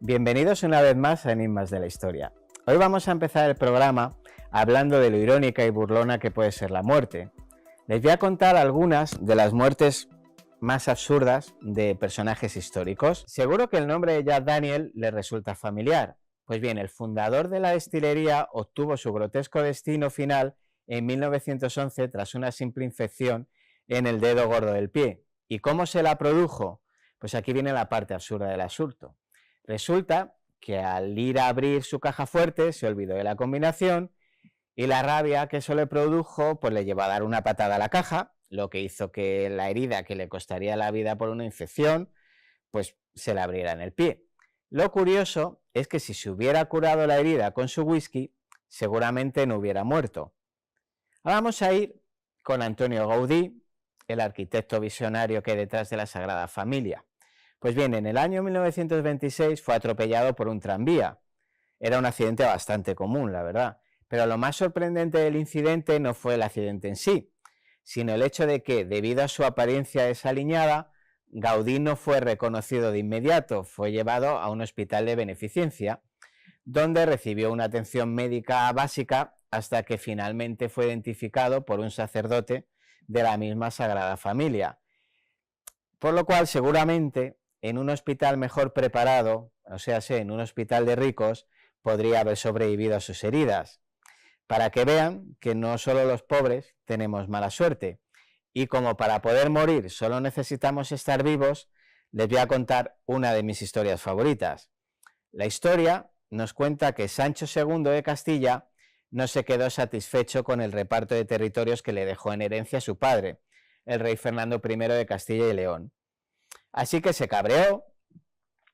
Bienvenidos una vez más a Enigmas de la Historia. Hoy vamos a empezar el programa hablando de lo irónica y burlona que puede ser la muerte. Les voy a contar algunas de las muertes más absurdas de personajes históricos. Seguro que el nombre de Jack Daniel les resulta familiar. Pues bien, el fundador de la destilería obtuvo su grotesco destino final en 1911 tras una simple infección en el dedo gordo del pie. ¿Y cómo se la produjo? Pues aquí viene la parte absurda del asunto. Resulta que al ir a abrir su caja fuerte se olvidó de la combinación y la rabia que eso le produjo pues le llevó a dar una patada a la caja, lo que hizo que la herida que le costaría la vida por una infección pues se le abriera en el pie. Lo curioso es que si se hubiera curado la herida con su whisky, seguramente no hubiera muerto. Ahora vamos a ir con Antonio Gaudí, el arquitecto visionario que hay detrás de la Sagrada Familia. Pues bien, en el año 1926 fue atropellado por un tranvía. Era un accidente bastante común, la verdad. Pero lo más sorprendente del incidente no fue el accidente en sí, sino el hecho de que, debido a su apariencia desaliñada, Gaudí no fue reconocido de inmediato, fue llevado a un hospital de beneficencia, donde recibió una atención médica básica hasta que finalmente fue identificado por un sacerdote de la misma Sagrada Familia. Por lo cual, seguramente, en un hospital mejor preparado, o sea, en un hospital de ricos, podría haber sobrevivido a sus heridas. Para que vean que no solo los pobres tenemos mala suerte. Y como para poder morir solo necesitamos estar vivos, les voy a contar una de mis historias favoritas. La historia nos cuenta que Sancho II de Castilla no se quedó satisfecho con el reparto de territorios que le dejó en herencia a su padre, el rey Fernando I de Castilla y León. Así que se cabreó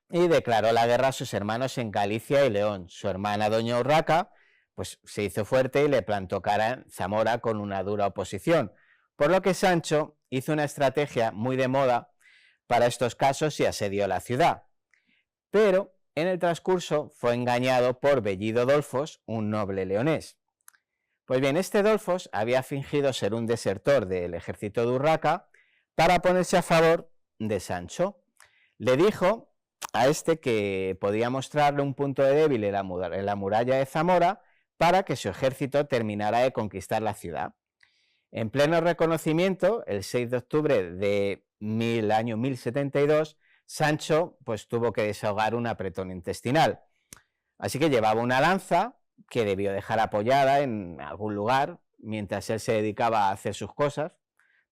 y declaró la guerra a sus hermanos en Galicia y León. Su hermana doña Urraca pues, se hizo fuerte y le plantó cara en Zamora con una dura oposición, por lo que Sancho hizo una estrategia muy de moda para estos casos y asedió la ciudad. Pero en el transcurso fue engañado por Bellido Dolfos, un noble leonés. Pues bien, este Dolfos había fingido ser un desertor del ejército de Urraca para ponerse a favor de Sancho. Le dijo a este que podía mostrarle un punto de débil en la muralla de Zamora para que su ejército terminara de conquistar la ciudad. En pleno reconocimiento, el 6 de octubre del año 1072, Sancho pues, tuvo que desahogar un apretón intestinal. Así que llevaba una lanza que debió dejar apoyada en algún lugar mientras él se dedicaba a hacer sus cosas,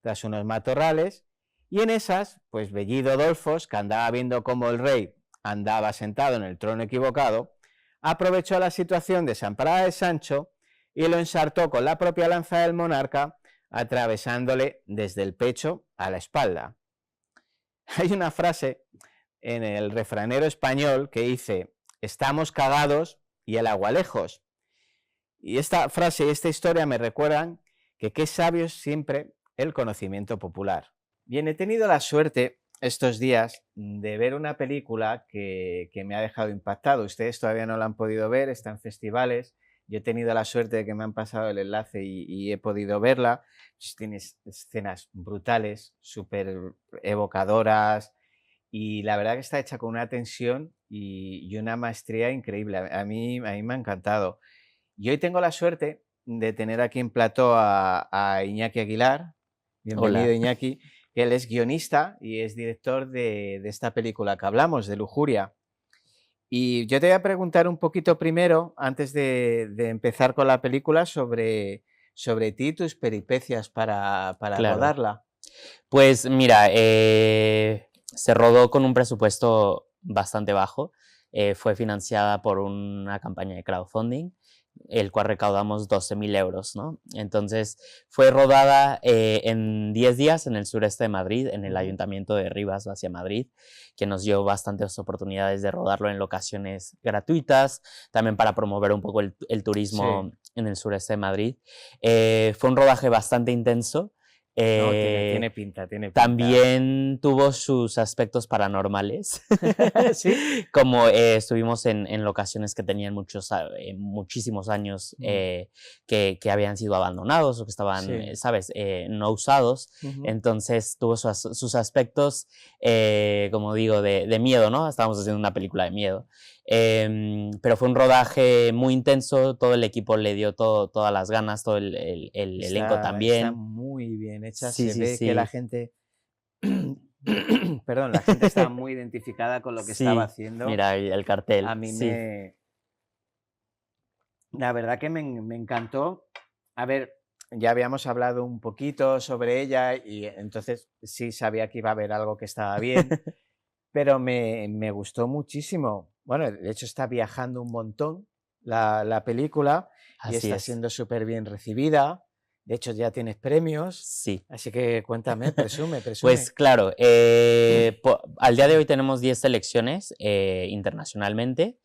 tras unos matorrales. Y en esas, pues Bellido Dolfos, que andaba viendo cómo el rey andaba sentado en el trono equivocado, aprovechó la situación desamparada de Sancho y lo ensartó con la propia lanza del monarca, atravesándole desde el pecho a la espalda. Hay una frase en el refranero español que dice: estamos cagados y el agua lejos. Y esta frase y esta historia me recuerdan que qué sabio es siempre el conocimiento popular. Bien, he tenido la suerte estos días de ver una película que me ha dejado impactado. Ustedes todavía no la han podido ver, está en festivales. Yo he tenido la suerte de que me han pasado el enlace y he podido verla. Tiene escenas brutales, súper evocadoras, y la verdad que está hecha con una tensión y una maestría increíble. A mí me ha encantado. Y hoy tengo la suerte de tener aquí en plató a Iñaki Aguilar. Bienvenido, Hola. Iñaki, que él es guionista y es director de esta película que hablamos, de Lujuria. Y yo te voy a preguntar un poquito primero, antes de empezar con la película, sobre ti y tus peripecias para Claro. rodarla. Pues mira, se rodó con un presupuesto bastante bajo. Fue financiada por una campaña de crowdfunding, el cual recaudamos 12.000 euros, ¿no? Entonces fue rodada en 10 días en el sureste de Madrid, en el Ayuntamiento de Rivas hacia Madrid, que nos dio bastantes oportunidades de rodarlo en locaciones gratuitas, también para promover un poco el turismo Sí. en el sureste de Madrid. Fue un rodaje bastante intenso. No, tiene pinta, tiene pinta. También tuvo sus aspectos paranormales, ¿Sí? como estuvimos en locaciones que tenían muchísimos años que habían sido abandonados o que estaban, Sí. ¿sabes?, no usados. Entonces tuvo sus aspectos, como digo, de miedo, ¿no? Estábamos haciendo una película de miedo. Pero fue un rodaje muy intenso, todo el equipo le dio todas las ganas, todo el elenco Está también. muy bien hecha. Sí, Se sí, ve que la sí. gente, perdón, la gente estaba muy identificada con lo que estaba Sí, haciendo. mira, y el A cartel, mí sí. la verdad que me encantó. A ver, ya habíamos hablado un poquito sobre ella y entonces sí sabía que iba a haber algo que estaba bien, pero me gustó muchísimo. Bueno, de hecho está viajando un montón la película y Así está es, siendo súper bien recibida. De hecho, ya tienes premios, sí. así que cuéntame, presume, Pues presume. claro, al día de hoy tenemos 10 selecciones internacionalmente.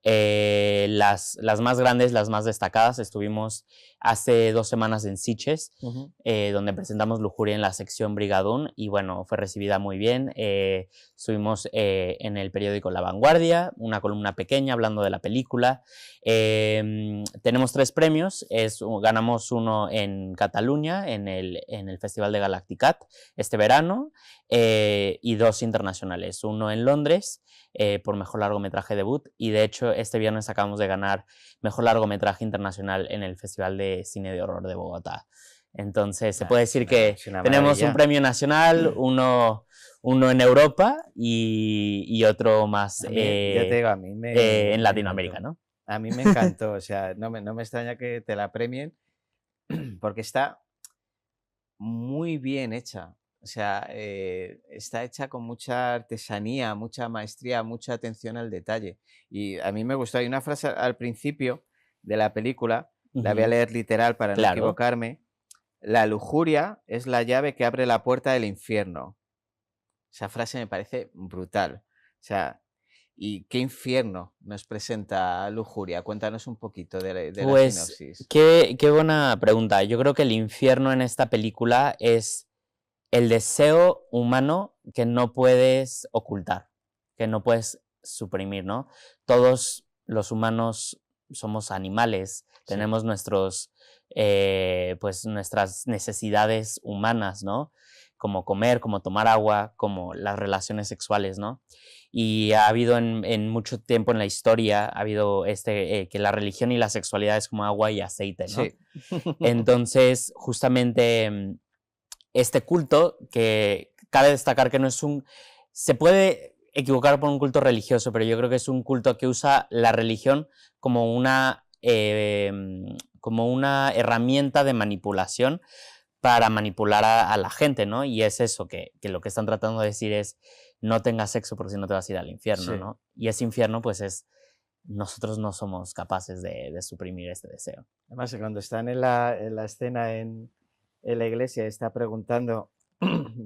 Las más grandes, las más destacadas, estuvimos hace 2 semanas en Sitges, Ujú. donde presentamos Lujuria en la sección Brigadún y bueno, fue recibida muy bien. Estuvimos en el periódico La Vanguardia, una columna pequeña hablando de la película. Tenemos 3 premios, ganamos uno en Cataluña, en el Festival de Galacticat este verano, y 2 internacionales, uno en Londres por mejor largometraje debut, y de hecho este viernes acabamos de ganar mejor largometraje internacional en el Festival de Cine de Horror de Bogotá. Entonces se Ah, puede decir que es una tenemos un maravilla. premio nacional, uno en Europa y otro más A mí, ya te digo, a mí en me Latinoamérica, encantó. ¿no? A mí me encantó, o sea, no me extraña que te la premien porque está muy bien hecha. O sea, está hecha con mucha artesanía, mucha maestría, mucha atención al detalle. Y a mí me gustó. Hay una frase al principio de la película, la voy a Ujú, leer literal para no claro. equivocarme. La lujuria es la llave que abre la puerta del infierno. Esa frase me parece brutal. O sea, ¿y qué infierno nos presenta Lujuria? Cuéntanos un poquito de la Pues sinopsis. qué buena pregunta. Yo creo que el infierno en esta película es el deseo humano que no puedes ocultar, que no puedes suprimir, ¿no? Todos los humanos somos animales, Sí, tenemos pues nuestras necesidades humanas, ¿no? Como comer, como tomar agua, como las relaciones sexuales, ¿no? Y ha habido en mucho tiempo en la historia, ha habido que la religión y la sexualidad es como agua y aceite, ¿no? sí. Entonces, justamente este culto, que cabe destacar que no es se puede equivocar por un culto religioso, pero yo creo que es un culto que usa la religión como una herramienta de manipulación para manipular a la gente, ¿no? Y es eso, que lo que están tratando de decir es, no tengas sexo porque si no te vas a ir al infierno, Sí. ¿no? Y ese infierno, pues nosotros no somos capaces de suprimir este deseo. Además, cuando están en la escena en la iglesia, está preguntando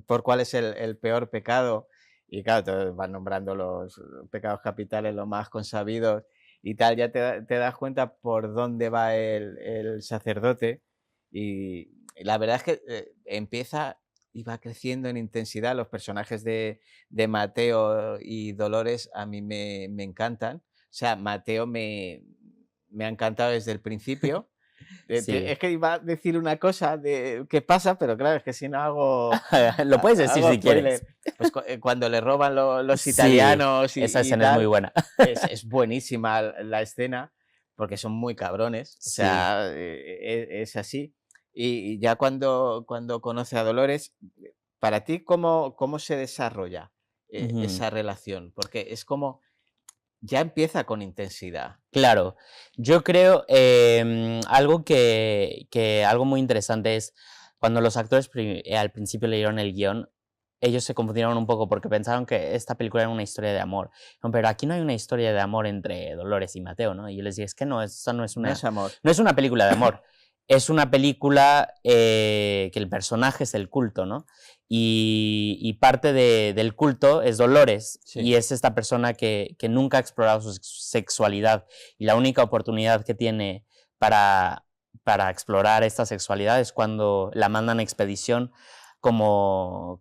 por cuál es el peor pecado. Y claro, todos van nombrando los pecados capitales, los más consabidos y tal. Ya te das cuenta por dónde va el sacerdote. Y la verdad es que empieza y va creciendo en intensidad. Los personajes de Mateo y Dolores a mí me encantan. O sea, Mateo me ha encantado desde el principio. Sí. Es que iba a decir una cosa que pasa, pero claro, es que si no Lo puedes decir hago si quieres. spoiler. Pues cuando le roban los Sí, italianos esa y escena es muy tal, buena. es buenísima la escena, porque son muy cabrones, o Sí, sea, es así. Y ya cuando conoce a Dolores, para ti, ¿cómo se desarrolla Ujú. esa relación? Porque es como, ya empieza con intensidad. Claro, yo creo, algo muy interesante es cuando los actores al principio leyeron el guión, ellos se confundieron un poco porque pensaron que esta película era una historia de amor. No, pero aquí no hay una historia de amor entre Dolores y Mateo, ¿no? Y yo les dije, es que no, esta No es amor. no es una película de amor, es una película que el personaje es el culto, ¿no? Y parte del culto es Dolores, Sí. y es esta persona que nunca ha explorado su sexualidad, y la única oportunidad que tiene para explorar esta sexualidad es cuando la mandan a expedición ¿cómo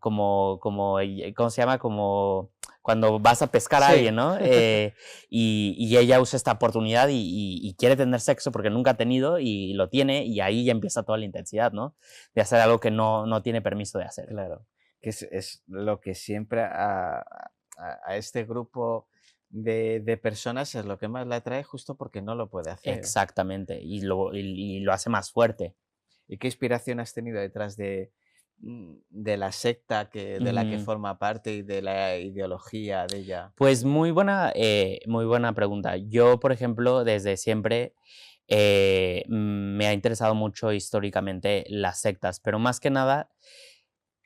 se llama? Como cuando vas a pescar a Sí. alguien, ¿no? Y ella usa esta oportunidad y quiere tener sexo porque nunca ha tenido y lo tiene, y ahí ya empieza toda la intensidad, ¿no? De hacer algo que no tiene permiso de hacer. Claro, que es lo que siempre a este grupo de personas es lo que más le atrae justo porque no lo puede hacer. Exactamente, y lo hace más fuerte. ¿Y qué inspiración has tenido detrás de la secta de la que Ujú. forma parte y de la ideología de ella? Pues muy buena pregunta. Yo, por ejemplo, desde siempre me ha interesado mucho históricamente las sectas, pero más que nada,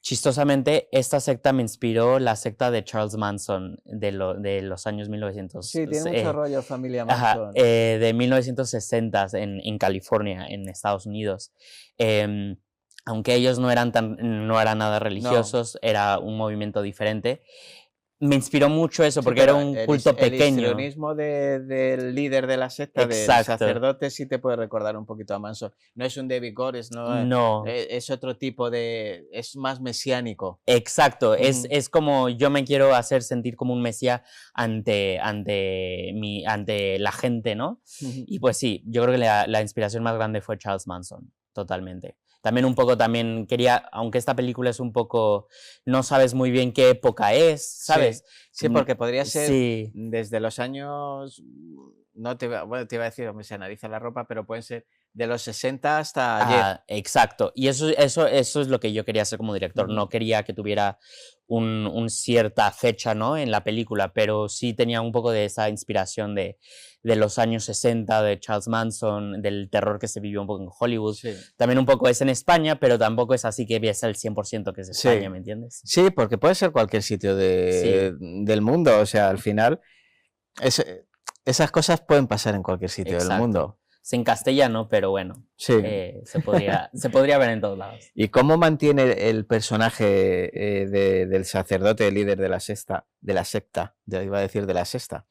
chistosamente, esta secta me inspiró la secta de Charles Manson de los años 1900, Sí, tiene mucho rollo familia ajá, Manson. de 1960 en California, en Estados Unidos. Em, Aunque ellos no eran nada No, religiosos, era un movimiento diferente. Me inspiró mucho eso, sí, porque era pero un culto el pequeño. histrionismo del líder de la secta, del Exacto. sacerdote, sí te puede recordar un poquito a Manson. No es un David Gores, no, No, es otro tipo es más mesiánico. exacto. Ujú, Es como yo me quiero hacer sentir como un mesías ante la gente, ¿no? ujú. Y pues sí, yo creo que la inspiración más grande fue Charles Manson, totalmente. También un poco también quería, aunque esta película es un poco, no sabes muy bien qué época es, Sí, ¿sabes? sí, porque podría ser Sí. desde los años, no te iba, bueno, te iba a decir dónde se analiza la ropa, pero pueden ser de los 60 hasta ayer. Ah, exacto. Y eso es lo que yo quería hacer como director. Ujú. No quería que tuviera un cierta fecha, ¿no? En la película, pero sí tenía un poco de esa inspiración de los años 60, de Charles Manson, del terror que se vivió un poco en Hollywood. Sí, También un poco es en España, pero tampoco es así que ves el 100% que es España, sí, ¿me entiendes? sí, porque puede ser cualquier sitio Sí, del mundo, o sea, al final es- esas cosas pueden pasar en cualquier sitio del exacto. mundo. Es en castellano, pero bueno, Sí. se podría ver en todos lados. ¿Y cómo mantiene el personaje del sacerdote, el líder de la secta, ya iba a decir de la sexta,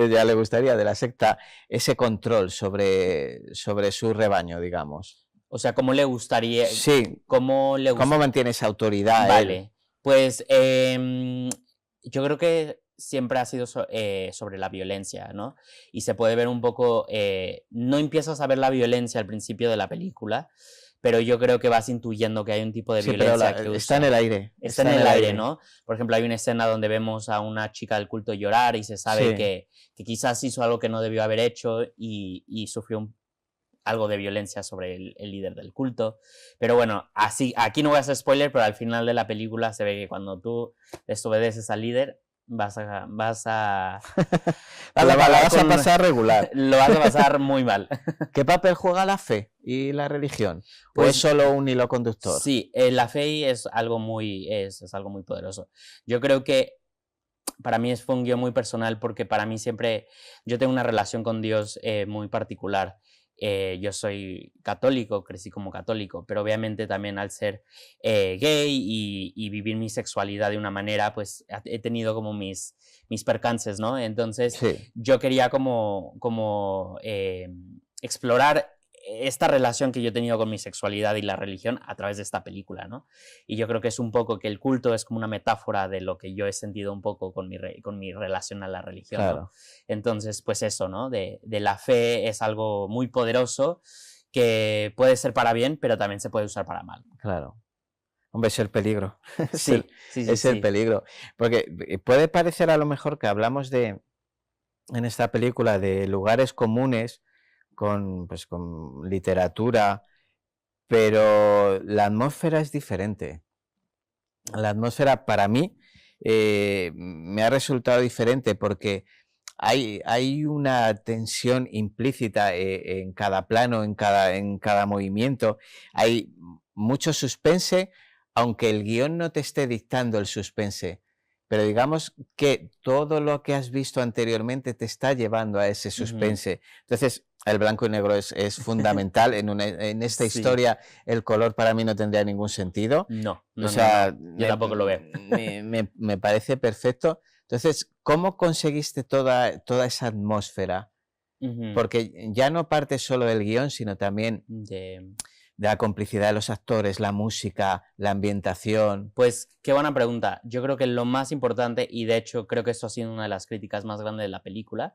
ya le gustaría, de la secta, ese control sobre su rebaño, digamos? O sea, ¿cómo le gustaría, Sí, cómo le ¿cómo gustaría? mantiene esa autoridad él? Vale, pues yo creo que siempre ha sido sobre la violencia, ¿no? Y se puede ver un poco, no empiezas a ver la violencia al principio de la película, pero yo creo que vas intuyendo que hay un tipo de Sí, pero violencia que está en el usa. aire, Está en el aire, ¿no? Por ejemplo, hay una escena donde vemos a una chica del culto llorar y se sabe Sí, que quizás hizo algo que no debió haber hecho y sufrió algo de violencia sobre el líder del culto. Pero bueno, así, aquí no voy a hacer spoiler, pero al final de la película se ve que cuando tú desobedeces al líder, vas a la pagar vas a con... pasar regular. lo vas a pasar muy mal. ¿Qué papel juega la fe y la religión? ¿O es Pues solo un hilo conductor? sí, la fe es algo muy poderoso. Yo creo que para mí fue un guión muy personal porque para mí siempre, yo tengo una relación con Dios muy particular. Yo soy católico, crecí como católico, pero obviamente también al ser gay y vivir mi sexualidad de una manera, pues he tenido como mis percances, ¿no? Entonces Sí, yo quería como explorar esta relación que yo he tenido con mi sexualidad y la religión a través de esta película, ¿no? Y yo creo que es un poco que el culto es como una metáfora de lo que yo he sentido un poco con mi relación a la religión, ¿no? claro, Entonces, pues eso, ¿no? De la fe es algo muy poderoso que puede ser para bien, pero también se puede usar para mal. claro. Hombre, es el peligro. Sí, sí, sí, Es el sí. peligro. Porque puede parecer a lo mejor que hablamos en esta película de lugares comunes pues, con literatura, pero la atmósfera es diferente. la atmósfera para mí me ha resultado diferente porque hay una tensión implícita en cada plano, en cada movimiento. Hay mucho suspense, aunque el guión no te esté dictando el suspense. Pero digamos que todo lo que has visto anteriormente te está llevando a ese Ujú. suspense. Entonces, el blanco y negro es fundamental. En esta Sí. historia, el color para mí no tendría ningún sentido. No, O no, no, sea, no. Yo tampoco lo veo. me parece perfecto. Entonces, ¿cómo conseguiste toda esa atmósfera? Ujú. Porque ya no parte solo del guión, sino también De de la complicidad de los actores, la música, la ambientación. Pues qué buena pregunta. Yo creo que lo más importante, y de hecho creo que eso ha sido una de las críticas más grandes de la película,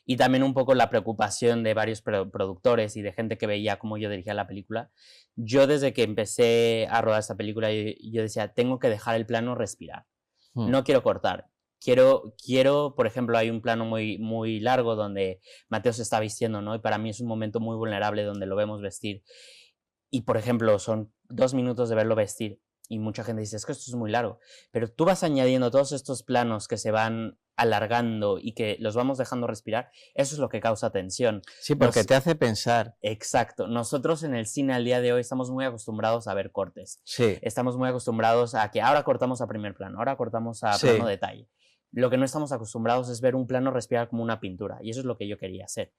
y también un poco la preocupación de varios productores y de gente que veía cómo yo dirigía la película. Yo desde que empecé a rodar esta película, yo decía, tengo que dejar el plano respirar. Mm, No quiero cortar. Por ejemplo, hay un plano muy, muy largo donde Mateo se está vistiendo, ¿no? Y para mí es un momento muy vulnerable donde lo vemos vestir. Y, por ejemplo, son 2 minutos de verlo vestir y mucha gente dice, es que esto es muy largo, pero tú vas añadiendo todos estos planos que se van alargando y que los vamos dejando respirar, eso es lo que causa tensión. sí, porque Nos, te hace pensar. exacto, nosotros en el cine al día de hoy estamos muy acostumbrados a ver cortes, Sí, estamos muy acostumbrados a que ahora cortamos a primer plano, ahora cortamos a plano sí, detalle. Lo que no estamos acostumbrados es ver un plano respirar como una pintura y eso es lo que yo quería hacer.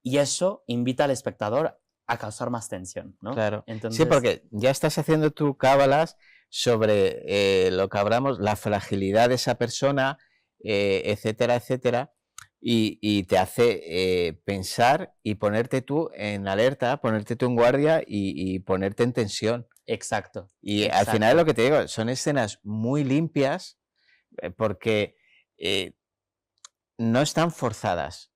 Y eso invita al espectador a causar más tensión, ¿no? claro. Sí, Entonces, porque ya estás haciendo tu cábalas sobre lo que hablamos, la fragilidad de esa persona, etcétera, etcétera, y te hace pensar y ponerte tú en alerta, ponerte tú en guardia y ponerte en tensión. exacto, Y al final es lo exacto. que te digo, son escenas muy limpias porque eh, no están forzadas.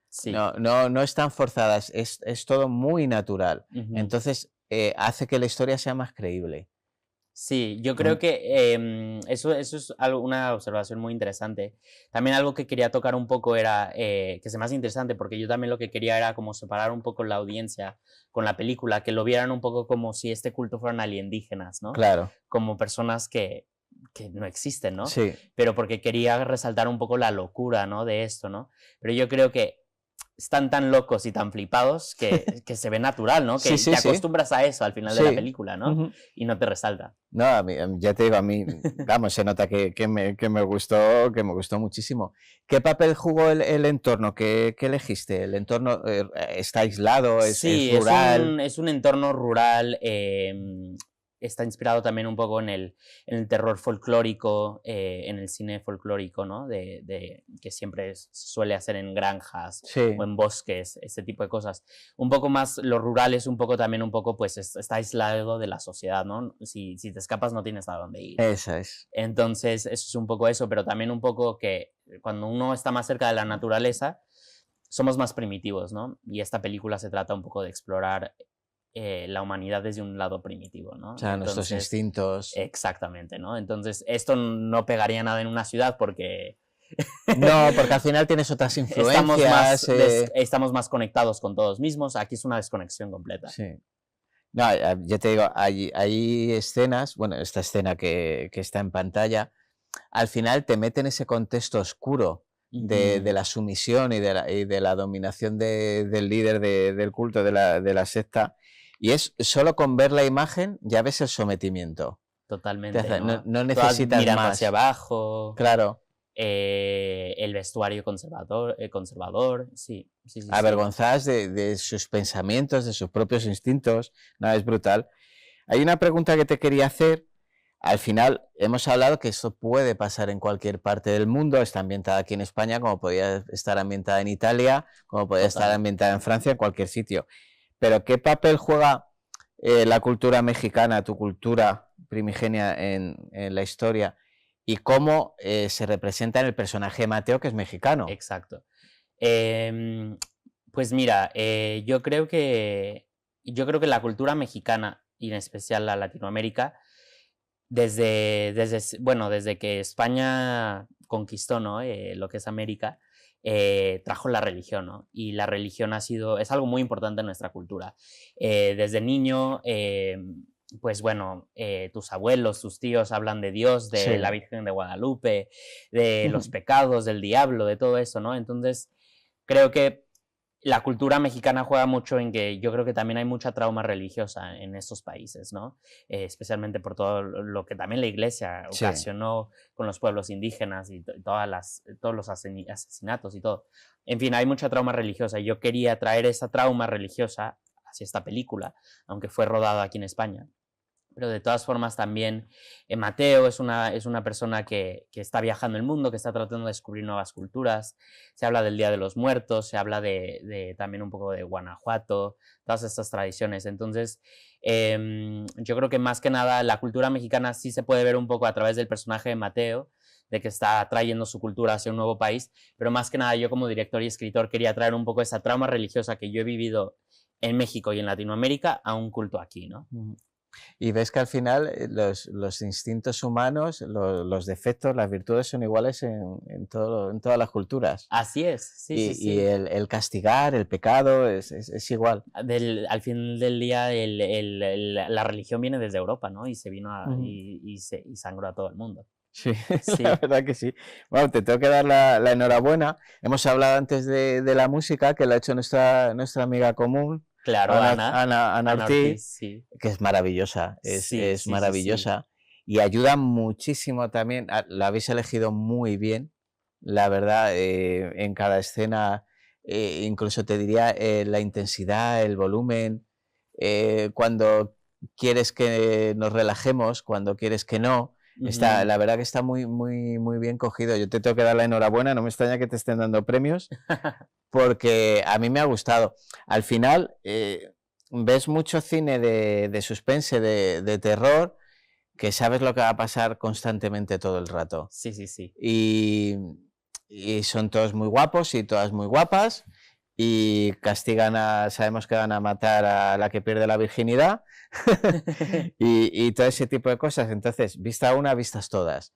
Sí. No están forzadas, es todo muy natural. Ujú. Entonces, hace que la historia sea más creíble. Sí, yo creo Mm, que eso es una observación muy interesante. También algo que quería tocar un poco era, que se me hace interesante, porque yo también lo que quería era como separar un poco la audiencia con la película, que lo vieran un poco como si este culto fueran alienígenas, ¿no? claro, Como personas que no existen, ¿no? sí. Pero porque quería resaltar un poco la locura, ¿no? De esto, ¿no? Pero yo creo que están tan locos y tan flipados que se ve natural, ¿no? Sí, Que sí, te sí, acostumbras a eso al final de la sí. película, ¿no? Ujú. Y no te resalta. No, ya te digo, a mí, vamos, se nota que me gustó muchísimo. ¿Qué papel jugó el entorno? ¿Qué elegiste? ¿El entorno está aislado? ¿Es Sí, rural? es un entorno rural, está inspirado también un poco en el terror folclórico, en el cine folclórico, ¿no? Que siempre se suele hacer en granjas o Sí, en bosques, este tipo de cosas. Un poco más lo rural es un poco también un poco, pues está aislado de la sociedad, ¿no? Si te escapas no tienes a dónde ir. esa es. Entonces, eso es un poco eso, pero también un poco que cuando uno está más cerca de la naturaleza, somos más primitivos, ¿no? Y esta película se trata un poco de explorar la humanidad desde un lado primitivo, O ¿no? sea, nuestros Entonces, instintos. exactamente, ¿no? Entonces, esto no pegaría nada en una ciudad porque No, porque al final tienes otras influencias. estamos más conectados con todos mismos. Aquí es una desconexión completa. Sí. No, ya te digo, hay escenas, bueno, esta escena que está en pantalla, al final te mete en ese contexto oscuro de Ujú. la sumisión y de la dominación del líder del culto de la secta, y es solo con ver la imagen ya ves el sometimiento. Totalmente, No, ¿no? no Todas necesitas mirando hacia más. abajo, Claro, el vestuario conservador, sí, sí, sí, sí. avergonzadas de sus pensamientos, de sus propios instintos. Nada, es brutal. Hay una pregunta que te quería hacer. Al final hemos hablado que esto puede pasar en cualquier parte del mundo, está ambientada aquí en España, como podría estar ambientada en Italia, como podría estar Total. ambientada en Francia, en cualquier sitio. Pero ¿qué papel juega la cultura mexicana, tu cultura primigenia en la historia? ¿Y cómo se representa en el personaje de Mateo, que es mexicano? Exacto. Em, pues mira, yo creo que la cultura mexicana, y en especial la Latinoamérica, desde que España conquistó, ¿no? Lo que es América, trajo la religión, ¿no? Y la religión es algo muy importante en nuestra cultura. Desde niño, pues bueno, tus abuelos, tus tíos hablan de Dios, de Sí. la Virgen de Guadalupe, de los pecados, del diablo, de todo eso, ¿no? Entonces, creo que la cultura mexicana juega mucho en que yo creo que también hay mucha trauma religiosa en estos países, ¿no? Especialmente por todo lo que también la iglesia Sí. ocasionó con los pueblos indígenas y todos los asesinatos y todo. En fin, hay mucha trauma religiosa y yo quería traer esa trauma religiosa hacia esta película, aunque fue rodada aquí en España. Pero de todas formas también Mateo es una persona que está viajando el mundo, que está tratando de descubrir nuevas culturas. Se habla del Día de los Muertos, se habla también un poco de Guanajuato, todas estas tradiciones. Entonces, yo creo que más que nada la cultura mexicana sí se puede ver un poco a través del personaje de Mateo, de que está trayendo su cultura hacia un nuevo país, pero más que nada yo como director y escritor quería traer un poco esa trauma religiosa que yo he vivido en México y en Latinoamérica a un culto aquí, ¿no? Y ves que al final los instintos humanos, los defectos, las virtudes son iguales en todas las culturas. Así es, sí, Y, sí, sí. y el castigar, el pecado, es igual. Al fin del día, la religión viene desde Europa, ¿no? Y se vino y sangró a todo el mundo. Sí, Sí. la verdad que sí. Bueno, te tengo que dar la enhorabuena. Hemos hablado antes de la música que la ha hecho nuestra amiga común, Claro, Ana Ortiz, sí. que es maravillosa, Sí, es sí, maravillosa y ayuda muchísimo también. La habéis elegido muy bien, la verdad, en cada escena, incluso te diría la intensidad, el volumen, cuando quieres que nos relajemos, cuando quieres que no. La verdad que está muy, muy, muy bien cogido. Yo te tengo que dar la enhorabuena, no me extraña que te estén dando premios, porque a mí me ha gustado. Al final, ves mucho cine de suspense, de terror, que sabes lo que va a pasar constantemente todo el rato. Sí, sí, sí. Y son todos muy guapos y todas muy guapas, y sabemos que van a matar a la que pierde la virginidad, y todo ese tipo de cosas. Entonces, vista una, vistas todas.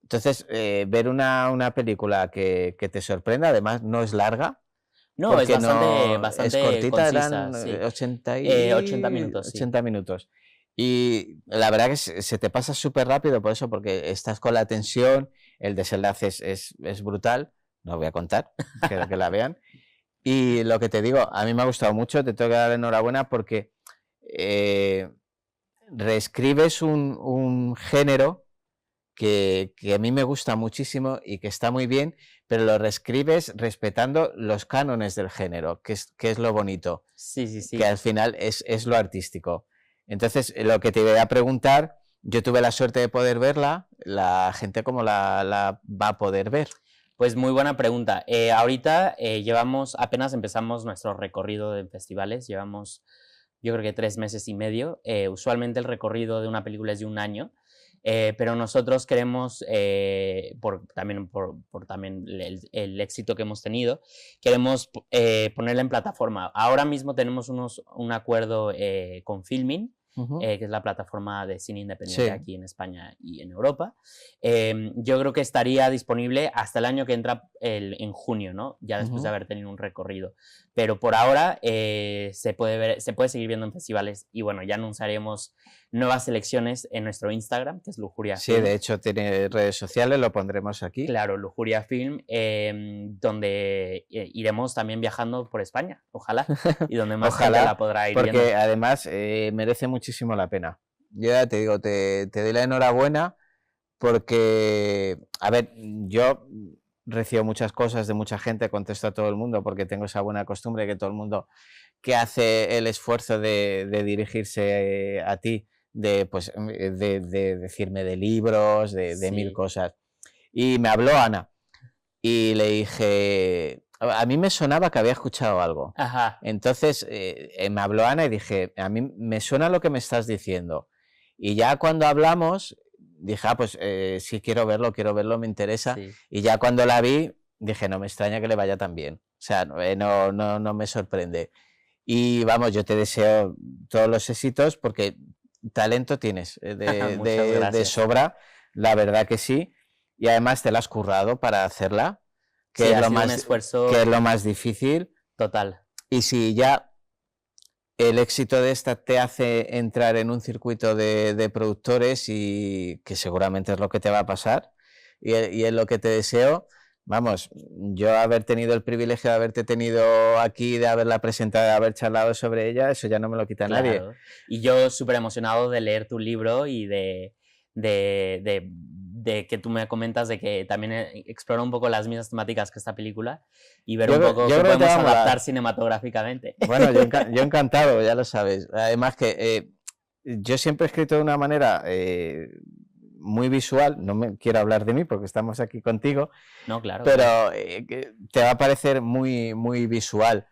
Entonces, ver una película que te sorprenda, además no es larga, No, es porque bastante es cortita, concisa, eran sí. 80 minutos, sí. 80 minutos. Y la verdad que se te pasa súper rápido por eso, porque estás con la tensión, el desenlace es brutal, no voy a contar, quiero que la vean. Y lo que te digo, a mí me ha gustado mucho, te tengo que dar enhorabuena porque reescribes un género que a mí me gusta muchísimo y que está muy bien, pero lo reescribes respetando los cánones del género, que es lo bonito. Sí, sí, sí. Que al final es lo artístico. Entonces, lo que te voy a preguntar, yo tuve la suerte de poder verla, la gente cómo la va a poder ver. Pues muy buena pregunta. Ahorita apenas empezamos nuestro recorrido de festivales, llevamos yo creo que 3 meses y medio. Usualmente el recorrido de una película es de 1 año, pero nosotros queremos, por también el éxito que hemos tenido, queremos ponerla en plataforma. Ahora mismo tenemos un acuerdo con Filmin, que es la plataforma de cine independiente aquí en España y en Europa. Yo creo que estaría disponible hasta el año que entra en junio, ¿no? Ya después de haber tenido un recorrido. Pero por ahora se puede seguir viendo en festivales y bueno, ya anunciaremos nuevas selecciones en nuestro Instagram, que es Lujuria Film. Sí, de hecho tiene redes sociales, lo pondremos aquí. Claro, Lujuria Film, donde iremos también viajando por España, ojalá, y donde más gente la podrá ir porque viendo. Además merece muchísimo la pena. Yo ya te digo, te doy la enhorabuena porque, a ver, yo recibo muchas cosas de mucha gente, contesto a todo el mundo porque tengo esa buena costumbre que todo el mundo que hace el esfuerzo de dirigirse a ti, de decirme de libros, de mil cosas. Y me habló Ana y le dije, a mí me sonaba que había escuchado algo. Ajá. Entonces me habló Ana y dije, a mí me suena lo que me estás diciendo. Y ya cuando hablamos, dije, pues sí, quiero verlo, me interesa. Sí. Y ya cuando la vi, dije, no me extraña que le vaya tan bien. O sea, no me sorprende. Y vamos, yo te deseo todos los éxitos porque talento tienes de sobra, la verdad que sí. Y además te la has currado para hacerla, que, sí, es lo más, que es lo más difícil. Total. Y si ya el éxito de esta te hace entrar en un circuito de productores y que seguramente es lo que te va a pasar y es lo que te deseo. Vamos, yo haber tenido el privilegio de haberte tenido aquí, de haberla presentado, de haber charlado sobre ella, eso ya no me lo quita nadie. Claro. Y yo súper emocionado de leer tu libro y de que tú me comentas de que también explora un poco las mismas temáticas que esta película y ver un poco qué podemos adaptar cinematográficamente. Bueno, yo encantado, ya lo sabes. Además que yo siempre he escrito de una manera muy visual, no me quiero hablar de mí porque estamos aquí contigo, no, claro, pero te va a parecer muy, muy visual.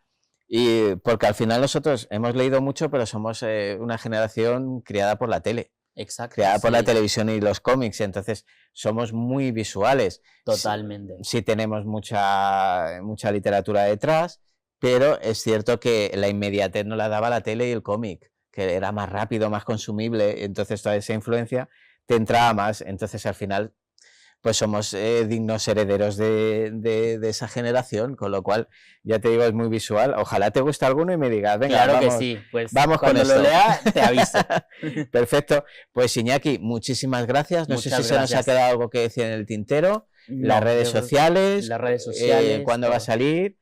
Y porque al final nosotros hemos leído mucho, pero somos una generación criada por la tele. Exacto. Creada por la televisión y los cómics, entonces somos muy visuales. Totalmente. Sí tenemos mucha literatura detrás, pero es cierto que la inmediatez nos la daba la tele y el cómic, que era más rápido, más consumible, entonces toda esa influencia te entraba más, entonces al final pues somos dignos herederos de esa generación, con lo cual, ya te digo, es muy visual. Ojalá te guste alguno y me digas, venga, claro vamos, que sí, pues vamos cuando con esto. Lo lea, te aviso. Perfecto. Pues Iñaki, muchísimas gracias. No sé si se nos ha quedado algo que decir en el tintero. No, las redes sociales, cuándo va a salir.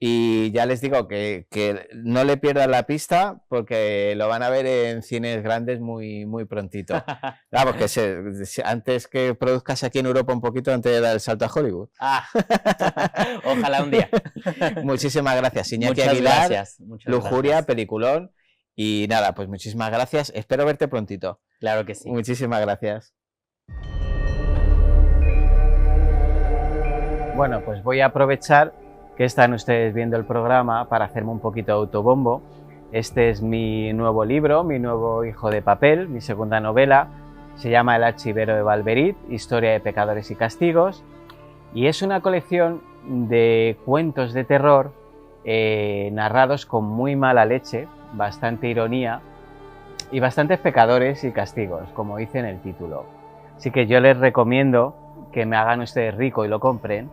Y ya les digo que no le pierdan la pista porque lo van a ver en cines grandes muy, muy prontito. Vamos, que antes que produzcas aquí en Europa un poquito antes de dar el salto a Hollywood. Ojalá un día. Muchísimas gracias, Iñaki Muchas Aguilar. Gracias. Lujuria, gracias. peliculón. Y nada, pues muchísimas gracias. Espero verte prontito. Claro que sí. Muchísimas gracias. Bueno, pues voy a aprovechar que están ustedes viendo el programa para hacerme un poquito de autobombo. Este es mi nuevo libro, mi nuevo Hijo de Papel, mi segunda novela. Se llama El archivero de Valverit, historia de pecadores y castigos. Y es una colección de cuentos de terror narrados con muy mala leche, bastante ironía y bastantes pecadores y castigos, como dice en el título. Así que yo les recomiendo que me hagan ustedes rico y lo compren.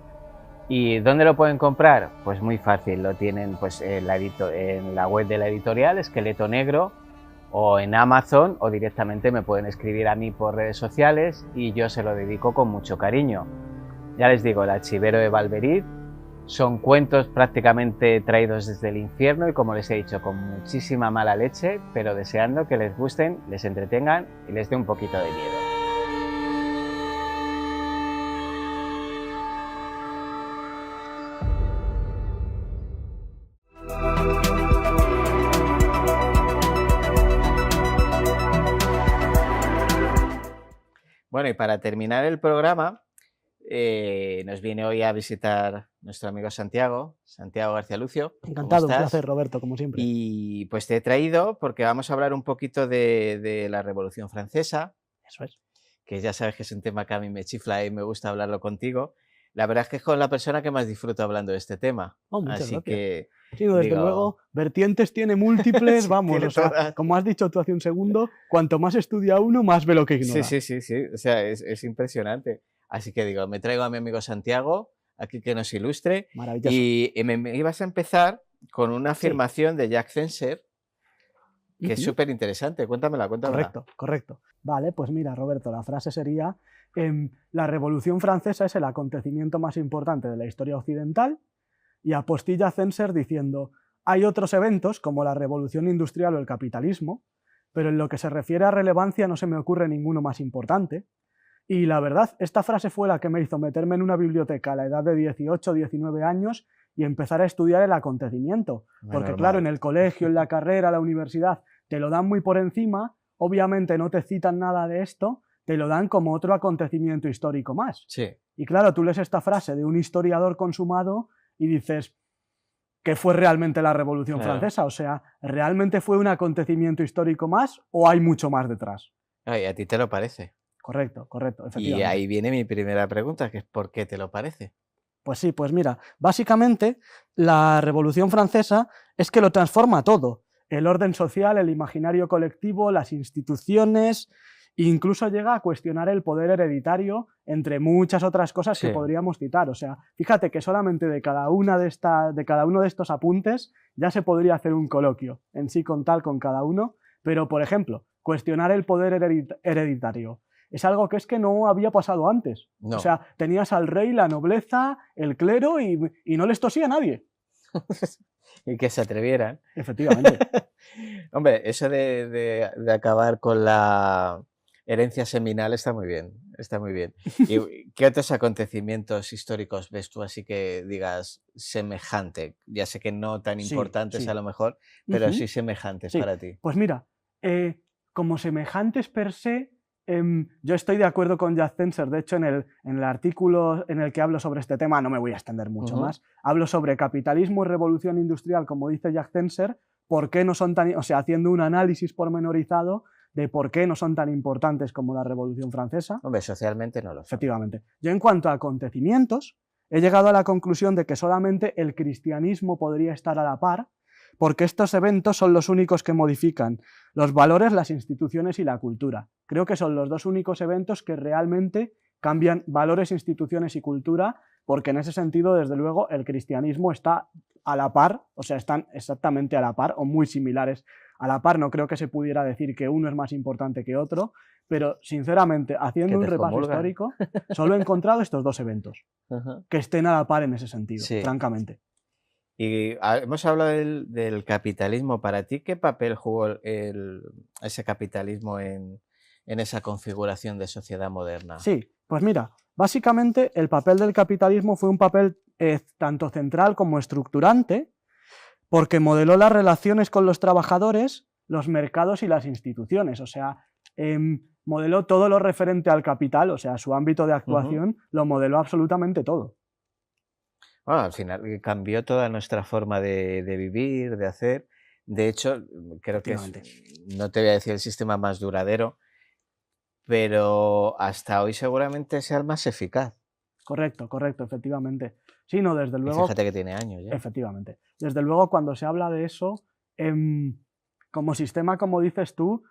¿Y dónde lo pueden comprar? Pues muy fácil, lo tienen pues en la web de la editorial Esqueleto Negro o en Amazon, o directamente me pueden escribir a mí por redes sociales y yo se lo dedico con mucho cariño. Ya les digo, El archivero de Valverit son cuentos prácticamente traídos desde el infierno y, como les he dicho, con muchísima mala leche, pero deseando que les gusten, les entretengan y les dé un poquito de miedo. Bueno, y para terminar el programa, nos viene hoy a visitar nuestro amigo Santiago García Lucio. Encantado, un placer, Roberto, como siempre. Y pues te he traído porque vamos a hablar un poquito de la Revolución Francesa. Eso es. Que ya sabes que es un tema que a mí me chifla y me gusta hablarlo contigo. La verdad es que es con la persona que más disfruto hablando de este tema. Muchas gracias. Que, sí, desde luego, vertientes tiene múltiples, vamos, tiene o sea, como has dicho tú hace un segundo, cuanto más estudia uno, más ve lo que ignora. Sí, o sea, es impresionante. Así que digo, me traigo a mi amigo Santiago, aquí que nos ilustre. Maravilloso. Y me ibas a empezar con una afirmación de Jacques Spencer, que es súper interesante. Cuéntamela. Correcto. Vale, pues mira, Roberto, la frase sería: la Revolución Francesa es el acontecimiento más importante de la historia occidental, y apostilla Spencer diciendo: hay otros eventos como la Revolución Industrial o el capitalismo, pero en lo que se refiere a relevancia no se me ocurre ninguno más importante. Y la verdad, esta frase fue la que me hizo meterme en una biblioteca a la edad de 18 o 19 años y empezar a estudiar el acontecimiento. Porque claro, en el colegio, en la carrera, la universidad, te lo dan muy por encima, obviamente no te citan nada de esto, te lo dan como otro acontecimiento histórico más. Sí. Y claro, tú lees esta frase de un historiador consumado y dices: ¿qué fue realmente la Revolución Francesa? O sea, ¿realmente fue un acontecimiento histórico más o hay mucho más detrás? Ay, ¿a ti te lo parece? Correcto, efectivamente. Y ahí viene mi primera pregunta, que es ¿por qué te lo parece? Pues sí, pues mira, básicamente la Revolución Francesa es que lo transforma todo: el orden social, el imaginario colectivo, las instituciones incluso llega a cuestionar el poder hereditario, entre muchas otras cosas que Sí. podríamos citar. O sea, fíjate que solamente de cada uno de estos apuntes ya se podría hacer un coloquio en sí con cada uno, pero, por ejemplo, cuestionar el poder hereditario es algo que es que no había pasado antes. No. O sea, tenías al rey, la nobleza, el clero y no les tosía a nadie. Y que se atrevieran. Efectivamente. Hombre, eso de acabar con la herencia seminal está muy bien, está muy bien. ¿Y qué otros acontecimientos históricos ves tú así que digas semejante? Ya sé que no tan Sí, importantes sí. a lo mejor, pero Ujú. sí semejantes Sí, para ti. pues mira, como semejantes per se, yo estoy de acuerdo con Jack Spencer. De hecho, en el artículo en el que hablo sobre este tema, no me voy a extender mucho Ujú. más, hablo sobre capitalismo y revolución industrial, como dice Jack Spencer, por qué no son tan, o sea, haciendo un análisis pormenorizado de por qué no son tan importantes como la Revolución Francesa. Hombre, socialmente no lo son. Efectivamente. Yo, en cuanto a acontecimientos, he llegado a la conclusión de que solamente el cristianismo podría estar a la par, porque estos eventos son los únicos que modifican los valores, las instituciones y la cultura. Creo que son los dos únicos eventos que realmente cambian valores, instituciones y cultura, porque en ese sentido, desde luego, el cristianismo está a la par, o sea, están exactamente a la par o muy similares a la par. No creo que se pudiera decir que uno es más importante que otro, pero sinceramente, haciendo Que un te repaso comulgan. histórico, solo he encontrado estos dos eventos Ujú. que estén a la par en ese sentido, Sí. francamente. Y hemos hablado del capitalismo. ¿Para ti qué papel jugó ese capitalismo en esa configuración de sociedad moderna? Sí, pues mira, básicamente el papel del capitalismo fue un papel tanto central como estructurante, porque modeló las relaciones con los trabajadores, los mercados y las instituciones. O sea, modeló todo lo referente al capital, o sea, su ámbito de actuación, lo modeló absolutamente todo. Bueno, al final cambió toda nuestra forma de vivir, de hacer. De hecho, creo que Efectivamente. no te voy a decir el sistema más duradero, pero hasta hoy seguramente sea el más eficaz. Correcto, correcto, efectivamente. Sí, no, desde Y luego. fíjate que tiene años ya. Efectivamente. Desde luego, cuando se habla de eso, como sistema, como dices tú,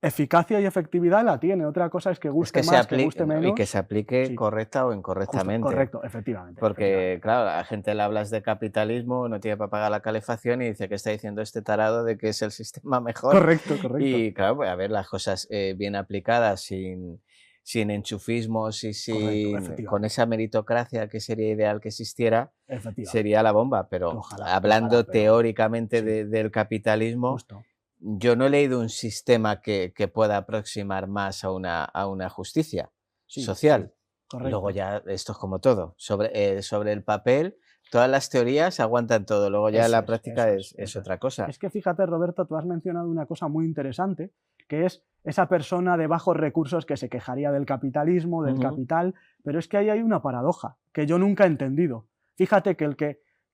eficacia y efectividad la tiene. Otra cosa es que Es guste que se más, que aplique guste menos. y que se aplique Sí, correcta o justo, incorrectamente. correcto, efectivamente. Porque, claro, a la gente le hablas de capitalismo, no tiene para pagar la calefacción y dice que está diciendo este tarado de que es el sistema mejor. Correcto, correcto. Y claro, pues, a ver, las cosas bien aplicadas, sin enchufismos y efectivamente. con esa meritocracia que sería ideal que existiera, Efectivamente. sería la bomba. Pero Ojalá, hablando ojalá, pero teóricamente sí. del capitalismo, Justo. yo no he leído un sistema que pueda aproximar más a una justicia Sí, social. sí, correcto. Luego ya esto es como todo. Sobre el papel, todas las teorías aguantan todo. Luego ya Eso la es, práctica eso es es. otra cosa. Es que fíjate, Roberto, tú has mencionado una cosa muy interesante, que es esa persona de bajos recursos que se quejaría del capitalismo, del Ujú. capital, pero es que ahí hay una paradoja que yo nunca he entendido. Fíjate que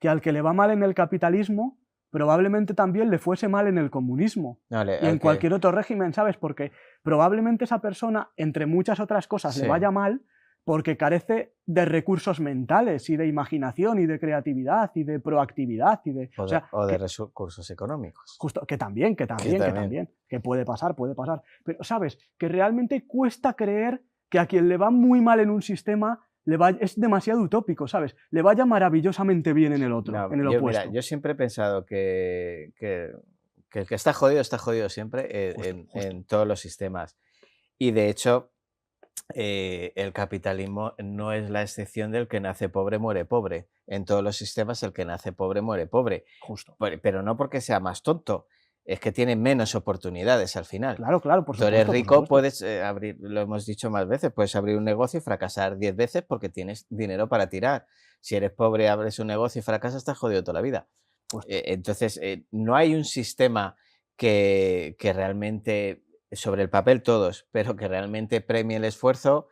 al que le va mal en el capitalismo, probablemente también le fuese mal en el comunismo Vale, y en ok. cualquier otro régimen, ¿sabes? Porque probablemente esa persona, entre muchas otras cosas, Sí. le vaya mal porque carece de recursos mentales y de imaginación y de creatividad y de proactividad y de... O o sea, de que- recursos económicos. Justo, que también, que puede pasar, pero sabes, que realmente cuesta creer que a quien le va muy mal en un sistema es demasiado utópico, ¿sabes? Le vaya maravillosamente bien en el otro, No, en el opuesto. mira, yo siempre he pensado que el que está jodido siempre Justo. en todos los sistemas. Y de hecho, el capitalismo no es la excepción del que nace pobre muere pobre. En todos los sistemas el que nace pobre muere pobre. Justo. Pero no porque sea más tonto, es que tiene menos oportunidades al final. Claro, por Tú supuesto. eres por rico, supuesto. puedes abrir, lo hemos dicho más veces, puedes abrir un negocio y fracasar 10 veces porque tienes dinero para tirar. Si eres pobre, abres un negocio y fracasas, estás jodido toda la vida. Justo. Entonces, no hay un sistema que realmente, sobre el papel todos, pero que realmente premie el esfuerzo,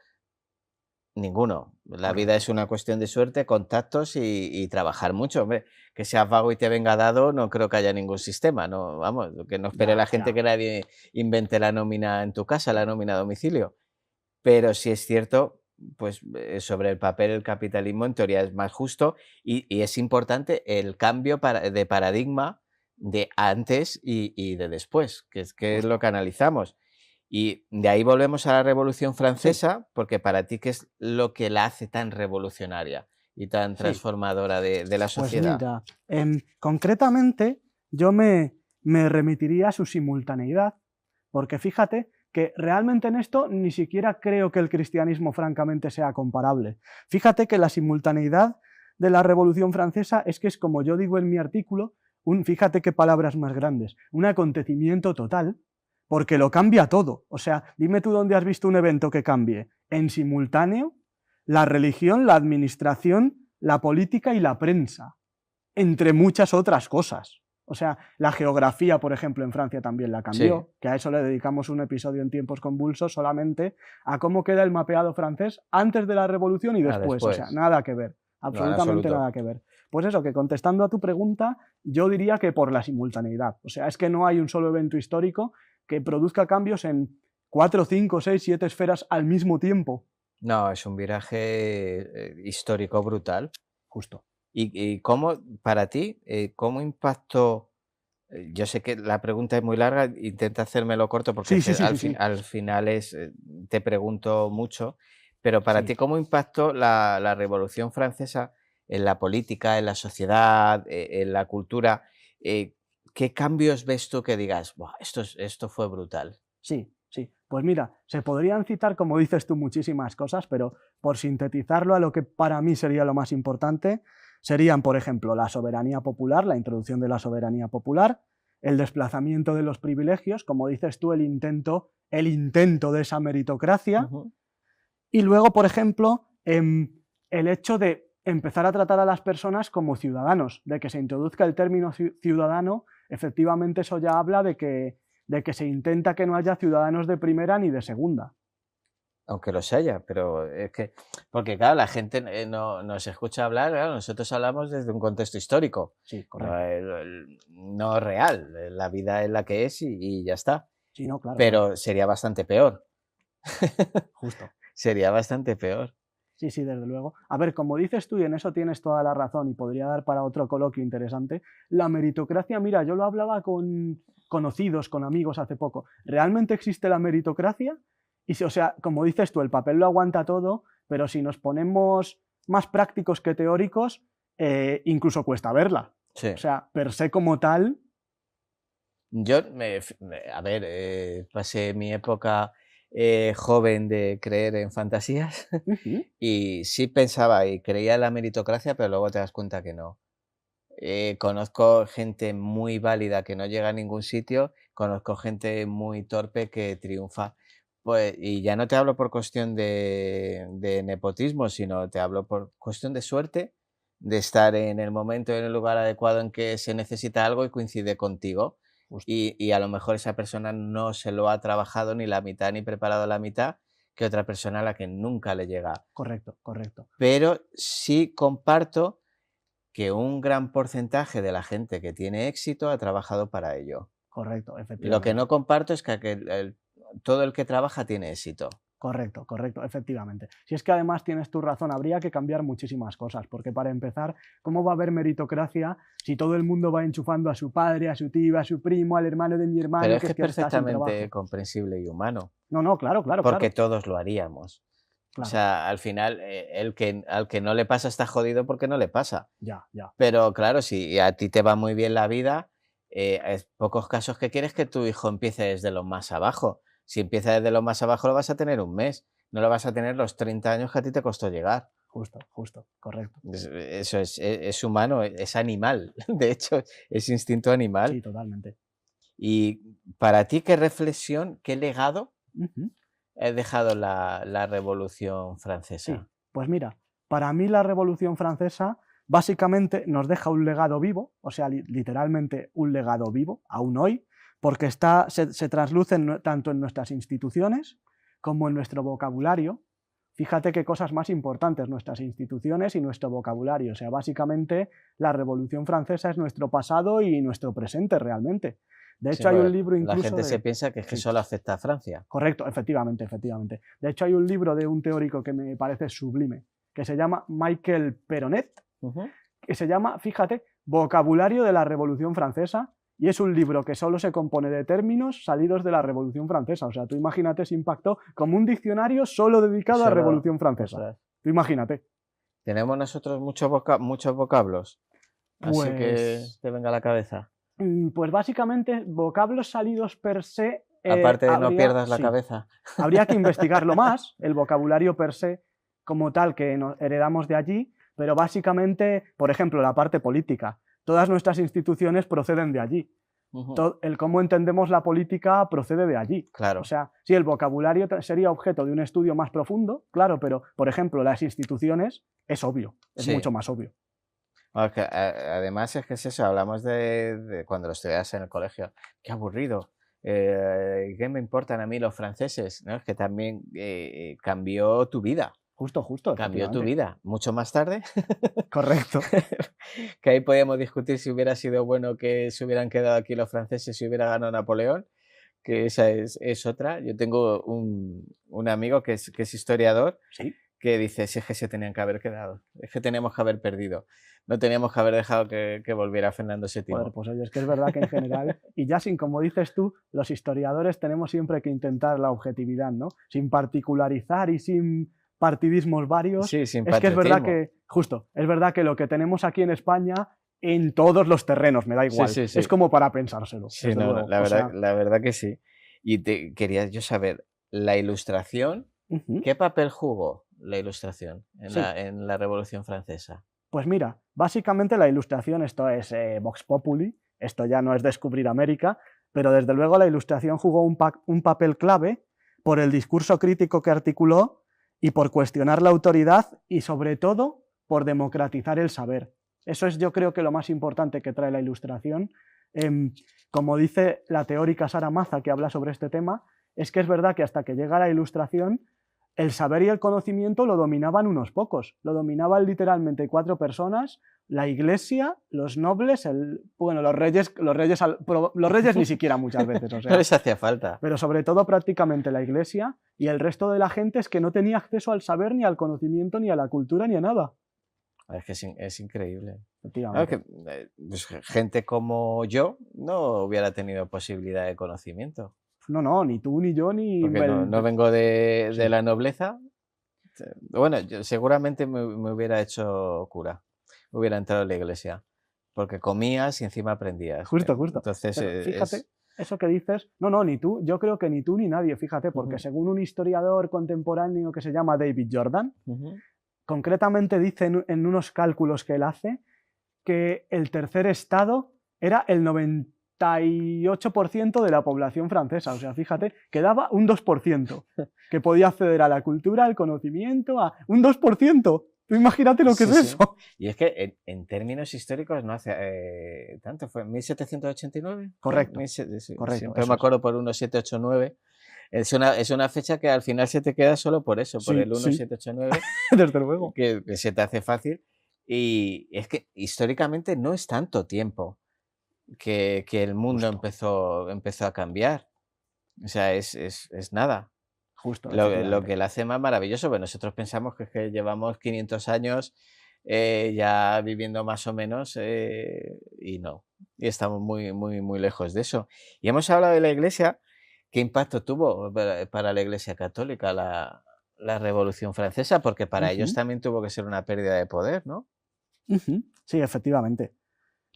ninguno. La vida es una cuestión de suerte, contactos y trabajar mucho. Hombre, que seas vago y te venga dado, no creo que haya ningún sistema. No, vamos, que no espere la gente que nadie invente la nómina en tu casa, la nómina a domicilio. Pero sí es cierto, pues sobre el papel el capitalismo en teoría es más justo y es importante el cambio de paradigma de antes y de después, que es lo que analizamos. Y de ahí volvemos a la Revolución Francesa, porque para ti, ¿qué es lo que la hace tan revolucionaria y tan Sí. transformadora de la Pues sociedad? mira, concretamente yo me remitiría a su simultaneidad, porque fíjate que realmente en esto ni siquiera creo que el cristianismo francamente sea comparable. Fíjate que la simultaneidad de la Revolución Francesa es que es, como yo digo en mi artículo, fíjate qué palabras más grandes, un acontecimiento total, porque lo cambia todo. O sea, dime tú dónde has visto un evento que cambie en simultáneo la religión, la administración, la política y la prensa, entre muchas otras cosas. O sea, la geografía, por ejemplo, en Francia también la cambió, Sí. que a eso le dedicamos un episodio en Tiempos Convulsos solamente a cómo queda el mapeado francés antes de la Revolución y después. O sea, Después. nada que ver, No, en absolutamente absoluto. nada que ver. Pues eso, que contestando a tu pregunta, yo diría que por la simultaneidad. O sea, es que no hay un solo evento histórico que produzca cambios en 4, 5, 6, 7 esferas al mismo tiempo. No, es un viraje histórico brutal. Justo. ¿Y cómo, para ti, cómo impactó? Yo sé que la pregunta es muy larga, intenta hacérmelo corto porque Sí, es sí, que sí, sí, sí. al final te pregunto mucho, pero para Sí. ti, ¿cómo impactó la Revolución Francesa en la política, en la sociedad, en la cultura? ¿Qué cambios ves tú que digas, "Buah, esto fue brutal"? Sí, sí. Pues mira, se podrían citar, como dices tú, muchísimas cosas, pero por sintetizarlo a lo que para mí sería lo más importante, serían, por ejemplo, la soberanía popular, la introducción de la soberanía popular, el desplazamiento de los privilegios, como dices tú, el intento de esa meritocracia, Ujú. y luego, por ejemplo, el hecho de empezar a tratar a las personas como ciudadanos, de que se introduzca el término ciudadano. Efectivamente eso ya habla de que se intenta que no haya ciudadanos de primera ni de segunda. Aunque los haya, pero es que, porque claro, la gente no nos escucha hablar, claro, nosotros hablamos desde un contexto histórico, Sí, no, correcto. no real, la vida es la que es y ya está, Sí, no, claro, claro. pero sería bastante peor, Justo. sería bastante peor. Sí, sí, desde luego. A ver, como dices tú, y en eso tienes toda la razón, y podría dar para otro coloquio interesante, la meritocracia, mira, yo lo hablaba con conocidos, con amigos hace poco. ¿Realmente existe la meritocracia? Y si, o sea, como dices tú, el papel lo aguanta todo, pero si nos ponemos más prácticos que teóricos, incluso cuesta verla. Sí. O sea, per se como tal. Yo, a ver, pasé mi época joven de creer en fantasías Ujú. y sí pensaba y creía en la meritocracia, pero luego te das cuenta que no. Conozco gente muy válida que no llega a ningún sitio, conozco gente muy torpe que triunfa. Pues, y ya no te hablo por cuestión de nepotismo, sino te hablo por cuestión de suerte, de estar en el momento, en el lugar adecuado en que se necesita algo y coincide contigo. Justo. Y a lo mejor esa persona no se lo ha trabajado ni la mitad ni preparado la mitad que otra persona a la que nunca le llega. Correcto, correcto. Pero sí comparto que un gran porcentaje de la gente que tiene éxito ha trabajado para ello. Correcto, Lo que efectivamente. no comparto es que todo el que trabaja tiene éxito. Correcto, correcto, efectivamente. Si es que además tienes tu razón, habría que cambiar muchísimas cosas, porque para empezar, ¿cómo va a haber meritocracia si todo el mundo va enchufando a su padre, a su tío, a su primo, al hermano de mi Pero hermano, es que es que está sin perfectamente trabajo? comprensible y humano, No, no, claro, claro, porque claro, todos lo haríamos. O claro, sea, al final, al que no le pasa está jodido porque no le pasa. ya, ya, Pero claro, si a ti te va muy bien la vida, es pocos casos que quieres que tu hijo empiece desde lo más abajo. Si empieza desde lo más abajo, lo vas a tener un mes, no lo vas a tener los 30 años que a ti te costó llegar. justo, justo, correcto. Eso es humano, es animal. De hecho, es instinto animal. Sí, totalmente. Y para ti, ¿qué reflexión, qué legado Ujú. ha dejado la Revolución Sí, Francesa? pues mira, para mí la Revolución Francesa básicamente nos deja un legado vivo, o sea, literalmente un legado vivo, aún hoy, porque se trasluce tanto en nuestras instituciones como en nuestro vocabulario. Fíjate qué cosas más importantes, nuestras instituciones y nuestro vocabulario. O sea, básicamente la Revolución Francesa es nuestro pasado y nuestro presente realmente. De Sí, hecho, hay un porque libro la incluso gente se de... piensa que es que Sí. solo afecta a Francia. Correcto, efectivamente, efectivamente. De hecho, hay un libro de un teórico que me parece sublime, que se llama Michael Peronet, Ujú. que se llama, fíjate, Vocabulario de la Revolución Francesa, y es un libro que solo se compone de términos salidos de la Revolución Francesa. O sea, tú imagínate ese impacto como un diccionario solo dedicado a la Revolución Francesa. Tú imagínate. Tenemos nosotros muchos vocablos, así que te venga a la cabeza. Pues básicamente vocablos salidos per se... Aparte de no pierdas la cabeza. Habría que investigarlo más, el vocabulario per se como tal que heredamos de allí, pero básicamente, por ejemplo, la parte política. Todas nuestras instituciones proceden de allí. El cómo entendemos la política procede de allí. Claro. O sea, sí, el vocabulario sería objeto de un estudio más profundo, claro, pero, por ejemplo, las instituciones es obvio, es mucho más obvio. Además es que es eso, hablamos de cuando lo estudias en el colegio. Qué aburrido. ¿Qué me importan a mí los franceses? ¿No? Es que también cambió tu vida. Justo. Cambió tu vida. Mucho más tarde. Correcto. Que ahí podíamos discutir si hubiera sido bueno que se hubieran quedado aquí los franceses si hubiera ganado Napoleón, que esa es otra. Yo tengo un amigo que es historiador, ¿sí? Que dice, si es que se tenían que haber quedado, es que teníamos que haber perdido, no teníamos que haber dejado que volviera Fernando VII. Joder, pues oye, es que es verdad que en general, y ya sin, como dices tú, los historiadores tenemos siempre que intentar la objetividad, ¿no? Sin particularizar y sin partidismos varios. Sí, sin es que es verdad que, es verdad que lo que tenemos aquí en España, en todos los terrenos, me da igual, sí. Es como para pensárselo. Sí, no, la verdad que sí. Y quería yo saber, la Ilustración, ¿qué papel jugó la Ilustración en la Revolución Francesa? Pues mira, básicamente la Ilustración, esto es Vox Populi, esto ya no es descubrir América, pero desde luego la Ilustración jugó un papel clave por el discurso crítico que articuló y por cuestionar la autoridad y sobre todo por democratizar el saber. Eso es, yo creo, que lo más importante que trae la Ilustración. Como dice la teórica Sara Maza, que habla sobre este tema, es que es verdad que hasta que llega la Ilustración, el saber y el conocimiento lo dominaban unos pocos, lo dominaban literalmente 4 personas, la Iglesia, los nobles, los reyes ni siquiera muchas veces, o sea, no les hacía falta. Pero sobre todo prácticamente la Iglesia, y el resto de la gente es que no tenía acceso al saber, ni al conocimiento, ni a la cultura, ni a nada. Es que es increíble. Claro que, pues, gente como yo no hubiera tenido posibilidad de conocimiento. No, ni tú, ni yo, ni... Porque no vengo de la nobleza. Bueno, yo seguramente me hubiera hecho cura. Hubiera entrado en la iglesia. Porque comías y encima aprendías. Justo. Entonces, fíjate, eso que dices... No, ni tú. Yo creo que ni tú ni nadie, fíjate, porque según un historiador contemporáneo que se llama David Jordan, concretamente dice en unos cálculos que él hace que el tercer estado era el 98% de la población francesa. O sea, fíjate, quedaba un 2% que podía acceder a la cultura, al conocimiento, a un 2%. Tú imagínate lo que es eso. Y es que en términos históricos no hace tanto, fue en 1789. Correcto. Correcto. Siempre me acuerdo por 1789. Es una fecha que al final se te queda solo por eso, por el 1789. Desde luego. Que se te hace fácil. Y es que históricamente no es tanto tiempo que el mundo empezó a cambiar. O sea, es nada. Justo. Lo que le hace más maravilloso, pues nosotros pensamos que es que llevamos 500 años ya viviendo más o menos y no. Y estamos muy lejos de eso. Y hemos hablado de la Iglesia. ¿Qué impacto tuvo para la Iglesia Católica la Revolución Francesa? Porque para ellos también tuvo que ser una pérdida de poder, ¿no? Sí, efectivamente.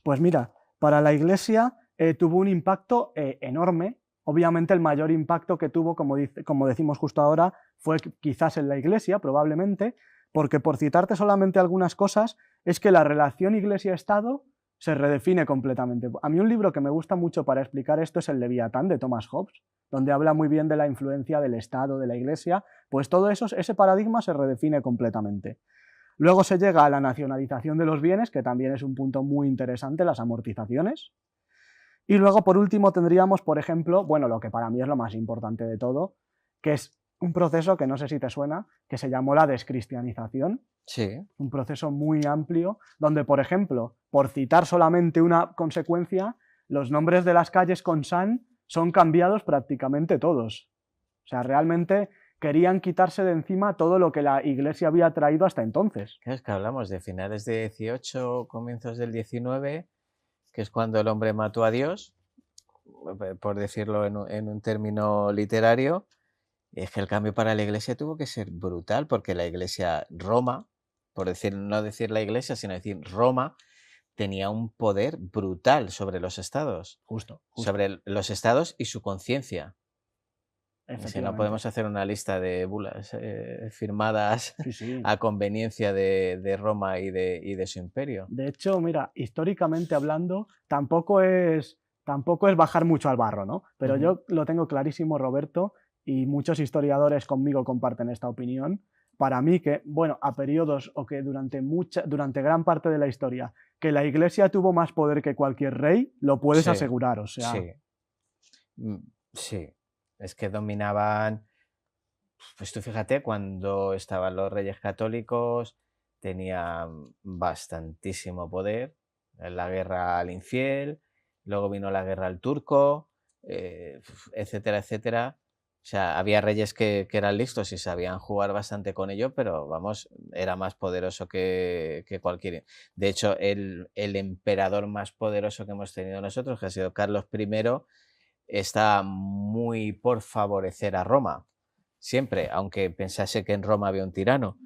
Pues mira, para la Iglesia tuvo un impacto enorme. Obviamente el mayor impacto que tuvo, como decimos justo ahora, fue quizás en la Iglesia, probablemente, porque por citarte solamente algunas cosas, es que la relación Iglesia-Estado se redefine completamente. A mí un libro que me gusta mucho para explicar esto es el Leviatán, de Thomas Hobbes, donde habla muy bien de la influencia del Estado, de la Iglesia. Pues todo eso, ese paradigma se redefine completamente. Luego se llega a la nacionalización de los bienes, que también es un punto muy interesante, las amortizaciones. Y luego, por último, tendríamos, por ejemplo, bueno, lo que para mí es lo más importante de todo, que es un proceso que no sé si te suena, que se llamó la descristianización. Sí. Un proceso muy amplio, donde, por ejemplo, por citar solamente una consecuencia, los nombres de las calles con San son cambiados prácticamente todos. O sea, realmente querían quitarse de encima todo lo que la Iglesia había traído hasta entonces. Es que hablamos de finales de 18, comienzos del 19, que es cuando el hombre mató a Dios, por decirlo en un término literario. Y es que el cambio para la Iglesia tuvo que ser brutal, porque la Iglesia, Roma, por decir, no decir la Iglesia, sino decir Roma, tenía un poder brutal sobre los estados, Justo. sobre los estados y su conciencia. Si no, Efectivamente. podemos hacer una lista de bulas firmadas Sí, sí. a conveniencia de Roma y de su imperio. De hecho, mira, históricamente hablando, tampoco es bajar mucho al barro, ¿no? Pero yo lo tengo clarísimo, Roberto, y muchos historiadores conmigo comparten esta opinión. Para mí que, bueno, a periodos o que durante gran parte de la historia, que la Iglesia tuvo más poder que cualquier rey, lo puedes Sí, asegurar, o sea... Sí, sí. Es que dominaban, pues tú fíjate, cuando estaban los reyes católicos, tenían bastantísimo poder. En la guerra al infiel, luego vino la guerra al turco, etcétera, etcétera. O sea, había reyes que eran listos y sabían jugar bastante con ello, pero vamos, era más poderoso que cualquier. De hecho, el emperador más poderoso que hemos tenido nosotros, que ha sido Carlos I, está muy por favorecer a Roma, siempre, aunque pensase que en Roma había un tirano.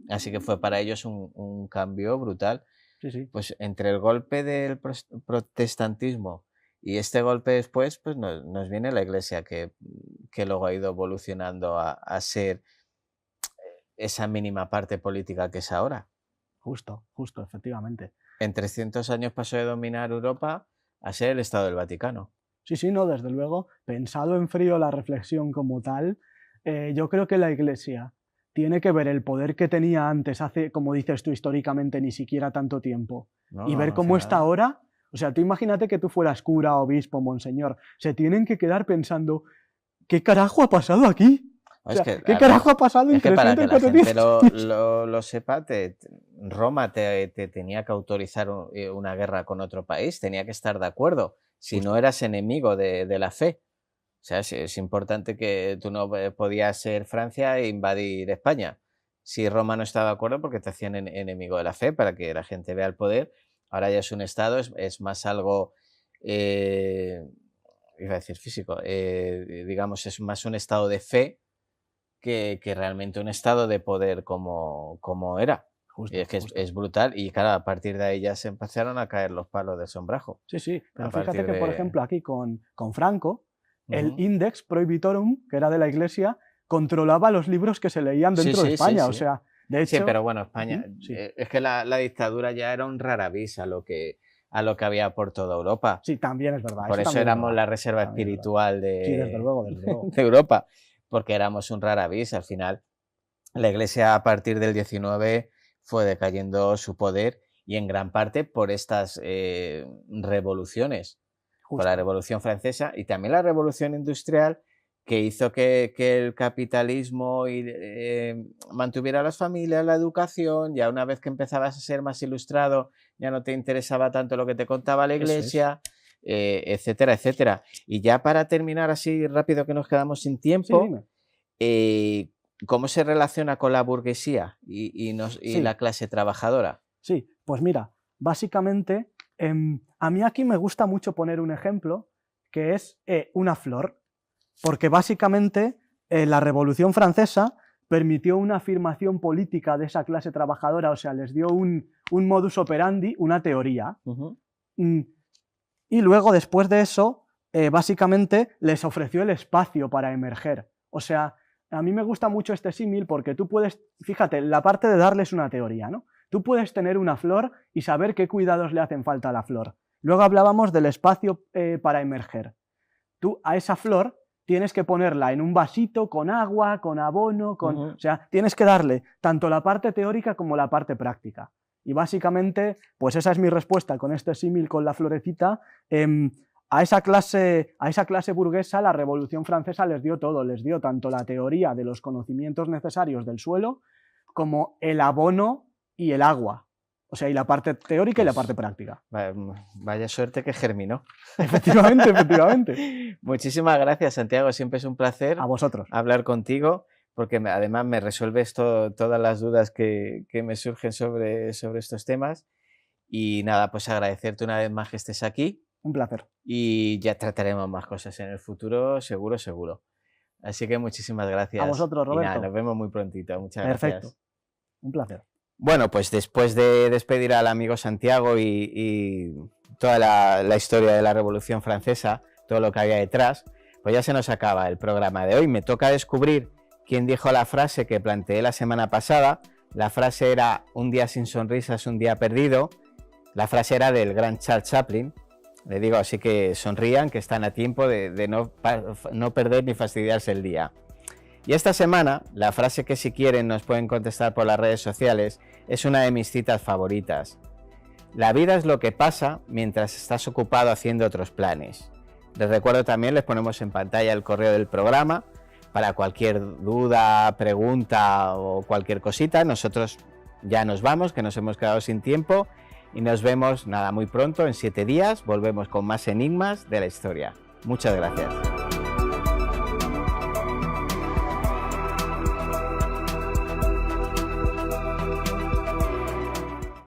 Así que fue para ellos un cambio brutal. Sí, sí. Pues entre el golpe del protestantismo y este golpe después, pues nos viene la Iglesia que luego ha ido evolucionando a ser esa mínima parte política que es ahora. Justo, efectivamente. En 300 años pasó de dominar Europa a ser el Estado del Vaticano. Sí, sí, no, desde luego, pensado en frío la reflexión como tal, yo creo que la Iglesia tiene que ver el poder que tenía antes, hace, como dices tú, históricamente ni siquiera tanto tiempo, No, y ver no cómo hace está nada. ahora. O sea, tú imagínate que tú fueras cura, obispo, monseñor, se tienen que quedar pensando, ¿qué carajo ha pasado aquí? O Es sea, que, ¿qué carajo ha pasado en es que para 300 que la gente 400 años? lo sepa, Roma te tenía que autorizar una guerra con otro país, tenía que estar de acuerdo, si no Justo. eras enemigo de la fe. O sea, es importante que tú no podías ser Francia e invadir España. Si Roma no estaba de acuerdo, porque te hacían enemigo de la fe, para que la gente vea el poder. Ahora ya es un estado, es más algo, iba a decir físico, digamos, es más un estado de fe que realmente un estado de poder como era. Justo, Y es que justo. es brutal. Y claro, a partir de ahí ya se empezaron a caer los palos del sombrajo. Sí, sí, pero A fíjate partir que, por de... ejemplo, aquí con Franco, el Ujú. Index Prohibitorum, que era de la Iglesia, controlaba los libros que se leían Sí, dentro de sí, sí, España. O sí. sea, de Sí, hecho... pero bueno, España, Ujú, sí, es que la dictadura ya era un rara avis a lo que había por toda Europa. sí, también es verdad. Por eso también es éramos verdad. la reserva También es verdad. espiritual Sí, desde luego, desde luego. de Europa, porque éramos un rara avis. Al final, la Iglesia a partir del 19 fue decayendo su poder, y en gran parte por estas revoluciones, por la Justo. Revolución Francesa y también la Revolución Industrial, que hizo que el capitalismo mantuviera a las familias, la educación. Ya una vez que empezabas a ser más ilustrado, ya no te interesaba tanto lo que te contaba la Eso es. Iglesia, etcétera, etcétera. Y ya para terminar así rápido, que nos quedamos sin Sí, tiempo, dime. ¿cómo se relaciona con la burguesía y Sí, la clase trabajadora? sí, pues mira, básicamente, a mí aquí me gusta mucho poner un ejemplo que es una flor, porque básicamente la Revolución Francesa permitió una afirmación política de esa clase trabajadora, o sea, les dio un modus operandi, una teoría. Ujú. Y luego, después de eso, básicamente les ofreció el espacio para emerger. O sea, a mí me gusta mucho este símil porque tú puedes, fíjate, la parte de darles una teoría, ¿no? Tú puedes tener una flor y saber qué cuidados le hacen falta a la flor. Luego hablábamos del espacio para emerger. Tú a esa flor tienes que ponerla en un vasito con agua, con abono, Ujú. o sea, tienes que darle tanto la parte teórica como la parte práctica. Y básicamente, pues esa es mi respuesta con este símil con la florecita. A esa clase burguesa la Revolución Francesa les dio todo, les dio tanto la teoría de los conocimientos necesarios del suelo como el abono y el agua. O sea, y la parte teórica y la parte práctica. Vaya suerte que germinó. Efectivamente, efectivamente. Muchísimas gracias, Santiago. Siempre es un placer A vosotros. hablar contigo, porque además me resuelves todas las dudas que me surgen sobre estos temas. Y nada, pues agradecerte una vez más que estés aquí. Un placer. Y ya trataremos más cosas en el futuro, seguro, seguro. Así que muchísimas gracias. A vosotros, Roberto. Y nada, nos vemos muy prontito. Muchas Perfecto. gracias. Un placer. Bueno, pues después de despedir al amigo Santiago y toda la historia de la Revolución Francesa, todo lo que había detrás, pues ya se nos acaba el programa de hoy. Me toca descubrir quién dijo la frase que planteé la semana pasada. La frase era: un día sin sonrisas, un día perdido. La frase era del gran Charles Chaplin. Le digo, así que sonrían, que están a tiempo de no perder ni fastidiarse el día. Y esta semana, la frase que si quieren nos pueden contestar por las redes sociales es una de mis citas favoritas. La vida es lo que pasa mientras estás ocupado haciendo otros planes. Les recuerdo también, les ponemos en pantalla el correo del programa para cualquier duda, pregunta o cualquier cosita. Nosotros ya nos vamos, que nos hemos quedado sin tiempo, y nos vemos nada muy pronto, en 7 días, volvemos con más enigmas de la historia. Muchas gracias.